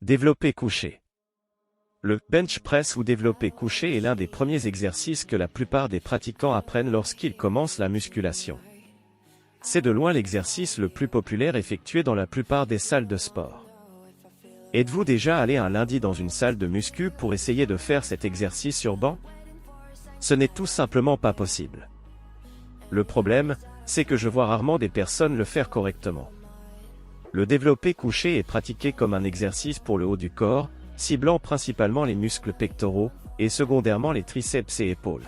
Développé couché. Le bench press ou développé couché est l'un des premiers exercices que la plupart des pratiquants apprennent lorsqu'ils commencent la musculation. C'est de loin l'exercice le plus populaire effectué dans la plupart des salles de sport. Êtes-vous déjà allé un lundi dans une salle de muscu pour essayer de faire cet exercice sur banc? Ce n'est tout simplement pas possible. Le problème, c'est que je vois rarement des personnes le faire correctement. Le développé couché est pratiqué comme un exercice pour le haut du corps, ciblant principalement les muscles pectoraux, et secondairement les triceps et épaules.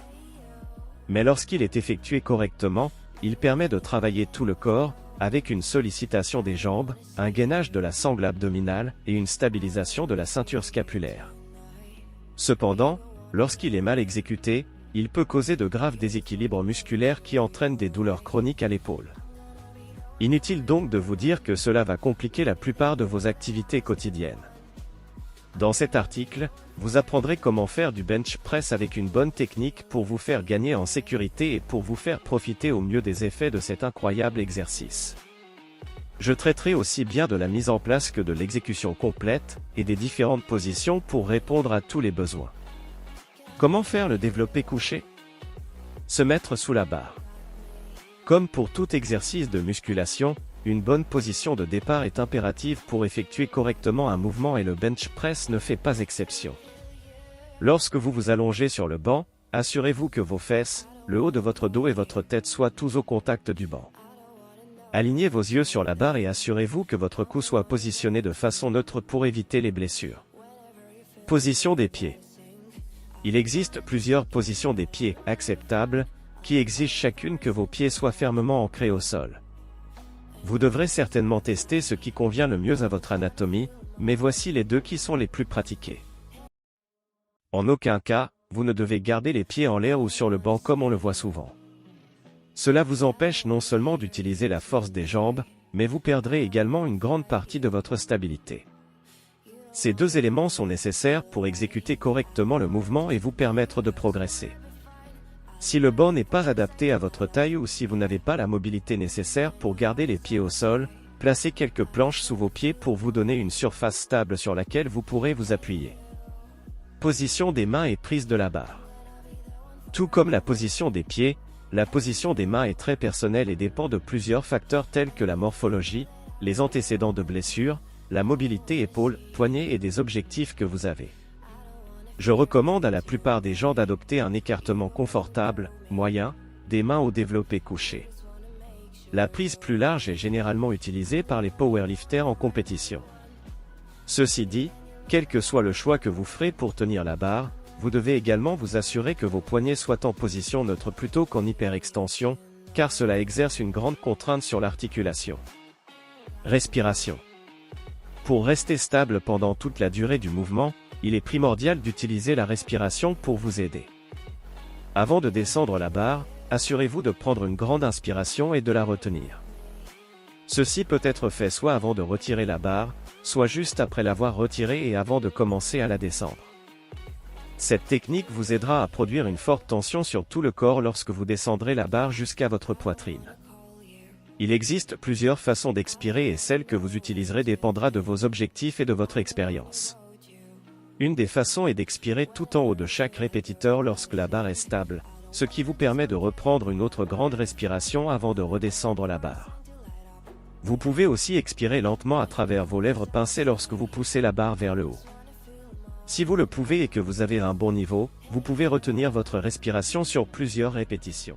Mais lorsqu'il est effectué correctement, il permet de travailler tout le corps, avec une sollicitation des jambes, un gainage de la sangle abdominale et une stabilisation de la ceinture scapulaire. Cependant, lorsqu'il est mal exécuté, il peut causer de graves déséquilibres musculaires qui entraînent des douleurs chroniques à l'épaule. Inutile donc de vous dire que cela va compliquer la plupart de vos activités quotidiennes. Dans cet article, vous apprendrez comment faire du bench press avec une bonne technique pour vous faire gagner en sécurité et pour vous faire profiter au mieux des effets de cet incroyable exercice. Je traiterai aussi bien de la mise en place que de l'exécution complète et des différentes positions pour répondre à tous les besoins. Comment faire le développé couché? Se mettre sous la barre. Comme pour tout exercice de musculation, une bonne position de départ est impérative pour effectuer correctement un mouvement et le bench press ne fait pas exception. Lorsque vous vous allongez sur le banc, assurez-vous que vos fesses, le haut de votre dos et votre tête soient tous au contact du banc. Alignez vos yeux sur la barre et assurez-vous que votre cou soit positionné de façon neutre pour éviter les blessures. Position des pieds. Il existe plusieurs positions des pieds acceptables, qui exigent chacune que vos pieds soient fermement ancrés au sol. Vous devrez certainement tester ce qui convient le mieux à votre anatomie, mais voici les deux qui sont les plus pratiqués. En aucun cas, vous ne devez garder les pieds en l'air ou sur le banc comme on le voit souvent. Cela vous empêche non seulement d'utiliser la force des jambes, mais vous perdrez également une grande partie de votre stabilité. Ces deux éléments sont nécessaires pour exécuter correctement le mouvement et vous permettre de progresser. Si le banc n'est pas adapté à votre taille ou si vous n'avez pas la mobilité nécessaire pour garder les pieds au sol, placez quelques planches sous vos pieds pour vous donner une surface stable sur laquelle vous pourrez vous appuyer. Position des mains et prise de la barre. Tout comme la position des pieds, la position des mains est très personnelle et dépend de plusieurs facteurs tels que la morphologie, les antécédents de blessures, la mobilité épaules, poignets et des objectifs que vous avez. Je recommande à la plupart des gens d'adopter un écartement confortable, moyen, des mains au développé couché. La prise plus large est généralement utilisée par les powerlifters en compétition. Ceci dit, quel que soit le choix que vous ferez pour tenir la barre, vous devez également vous assurer que vos poignets soient en position neutre plutôt qu'en hyperextension, car cela exerce une grande contrainte sur l'articulation. Respiration. Pour rester stable pendant toute la durée du mouvement, il est primordial d'utiliser la respiration pour vous aider. Avant de descendre la barre, assurez-vous de prendre une grande inspiration et de la retenir. Ceci peut être fait soit avant de retirer la barre, soit juste après l'avoir retirée et avant de commencer à la descendre. Cette technique vous aidera à produire une forte tension sur tout le corps lorsque vous descendrez la barre jusqu'à votre poitrine. Il existe plusieurs façons d'expirer et celle que vous utiliserez dépendra de vos objectifs et de votre expérience. Une des façons est d'expirer tout en haut de chaque répétiteur lorsque la barre est stable, ce qui vous permet de reprendre une autre grande respiration avant de redescendre la barre. Vous pouvez aussi expirer lentement à travers vos lèvres pincées lorsque vous poussez la barre vers le haut. Si vous le pouvez et que vous avez un bon niveau, vous pouvez retenir votre respiration sur plusieurs répétitions.